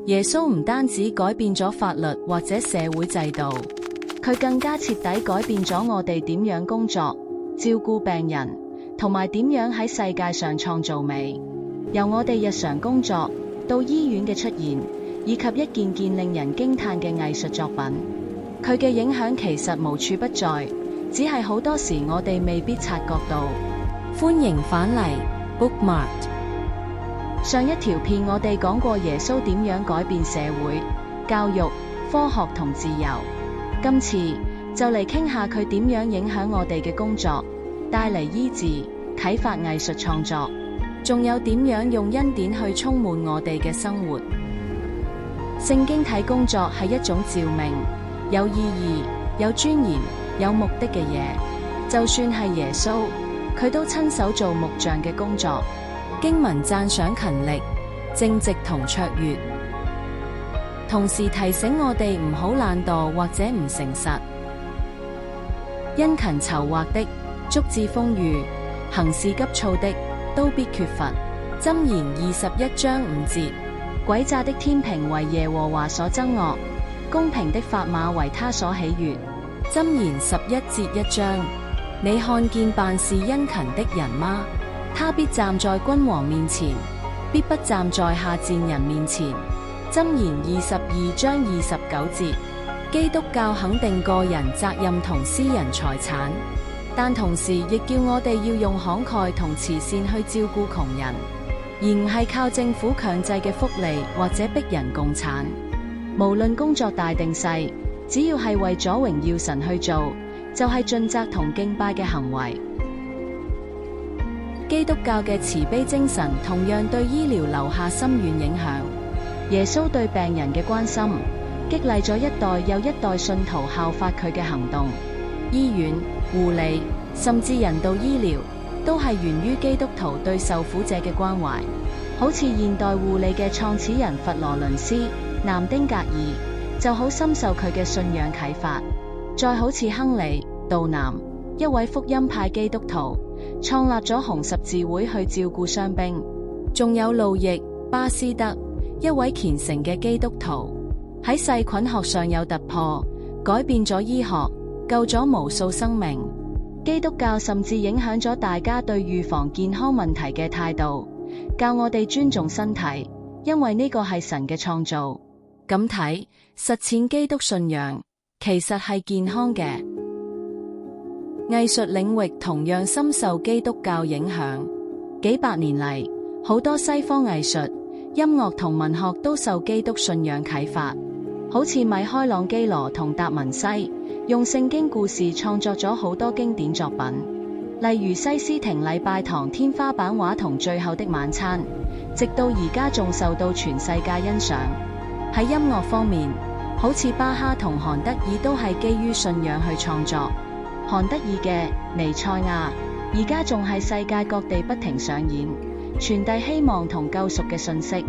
耶穌唔單止改變咗法律或者社會制度，佢更加徹底改變咗我哋點樣工作、照顧病人，同埋點樣喺世界上創造美。由我哋日常工作到醫院嘅出現，以及一件件令人驚嘆嘅藝術作品，佢嘅影響其實無處不在，只係好多時我哋未必察覺到。歡迎返嚟 Bookmark。上一條片我哋講過耶穌點樣改變社會、教育、科學同自由。今次就嚟傾下佢點樣影響我哋嘅工作，帶嚟醫治、啟發藝術創作，仲有點樣用恩典去充滿我哋嘅生活。聖經睇工作係一種召命，有意義、有尊嚴、有目的嘅嘢。就算係耶穌，佢都親手做木匠嘅工作。經文讚賞勤力、正直同卓越，同時提醒我哋唔好懶惰或者唔誠實。殷勤籌劃的，足致豐裕；行事急躁的，都必缺乏。箴言21章5節。詭詐的天平為耶和華所憎惡，公平的法碼為他所喜悅。箴言11節1章。你看見辦事殷勤的人嗎？他必站在君王面前，必不站在下賤人面前。箴言22章29節。基督教肯定個人責任同私人財產，但同時亦叫我哋要用慷慨同慈善去照顧窮人，而唔係靠政府強制嘅福利或者逼人共產。無論工作大定細，只要係為咗榮耀神去做，就係盡責同敬拜嘅行為。基督教嘅慈悲精神同樣對醫療留下深遠影響。耶穌對病人嘅關心，激勵咗一代又一代信徒效法佢嘅行動。醫院、護理，甚至人道醫療，都係源於基督徒對受苦者嘅關懷。好似現代護理嘅創始人佛羅倫斯·南丁格爾，就好深受佢嘅信仰啟發。再好似亨利·道南，一位福音派基督徒，創立咗紅十字會去照顧傷兵。仲有路易·巴斯德，一位虔誠嘅基督徒，喺細菌學上有突破，改變咗醫學，救咗無數生命。基督教甚至影響咗大家對預防健康問題嘅態度，教我哋尊重身體，因為呢個係神嘅創造。咁睇，實踐基督信仰，其實係健康嘅。藝術領域同樣深受基督教影響，幾百年嚟，好多西方藝術、音樂同文學都受基督信仰啟發。好似米開朗基羅同達文西，用聖經故事創作咗好多經典作品，例如西斯廷禮拜堂天花板畫同最後的晚餐，直到而家仲受到全世界欣賞。喺音樂方面，好似巴哈同韓德爾都係基於信仰去創作。韓德爾嘅彌賽亞而家仲係世界各地不停上演，傳遞希望同救贖嘅信息。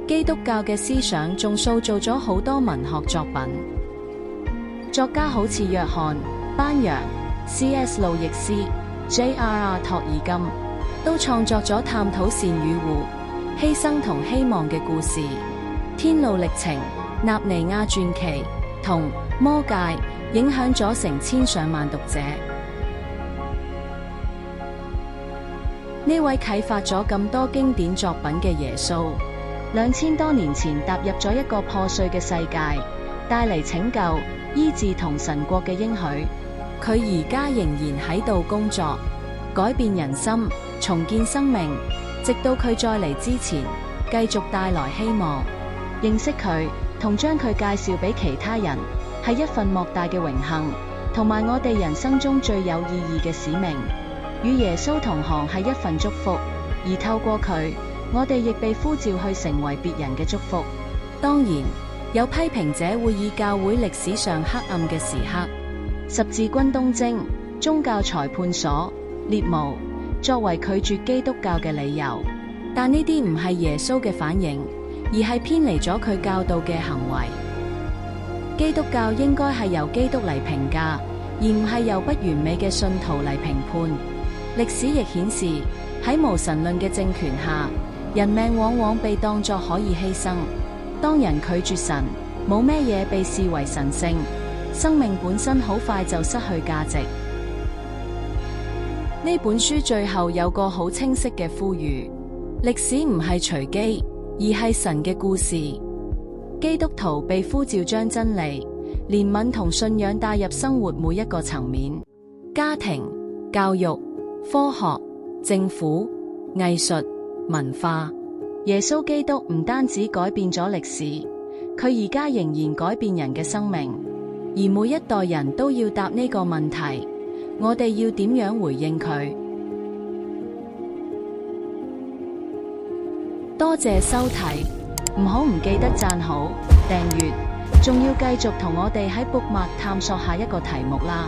基督教嘅思想仲塑造咗好多文學作品，作家好似約翰·班揚、C.S. 路易斯、J.R.R. 托爾金，都創作咗探討善與惡、犧牲同希望嘅故事。天路歷程、納尼亞傳奇同魔戒影響咗成千上萬讀者。呢位啟發咗咁多經典作品嘅耶穌，2000多年前踏入咗一個破碎嘅世界，帶嚟拯救、醫治同神國嘅應許。佢而家仍然喺度工作，改變人心，重建生命，直到佢再嚟之前，繼續帶來希望。認識佢同將佢介紹俾其他人，係一份莫大嘅榮幸，同埋我哋人生中最有意義嘅使命。與耶穌同行係一份祝福，而透過佢，我哋亦被呼召去成為別人嘅祝福。當然，有批評者會以教會歷史上黑暗嘅時刻、十字軍東征、宗教裁判所、獵巫作為拒絕基督教嘅理由，但呢啲唔係耶穌嘅反應，而係偏離咗佢教導嘅行為。基督教應該係由基督嚟評價，而唔係由不完美嘅信徒嚟評判。歷史亦顯示，喺無神論嘅政權下，人命往往被當作可以犧牲。當人拒絕神，冇咩嘢被視為神聖，生命本身好快就失去價值。呢本書最後有個好清晰嘅呼籲：歷史唔係隨機，而係神嘅故事。基督徒被呼召將真理、憐憫同信仰帶入生活每一個層面，家庭、教育、科學、政府、藝術、文化。耶穌基督唔單止改變咗歷史，佢而家仍然改變人嘅生命，而每一代人都要答呢個問題：我哋要點樣回應佢？多謝收睇，唔好唔記得讚好、訂閱，仲要繼續同我哋喺 Bookmark 探索下一個題目啦！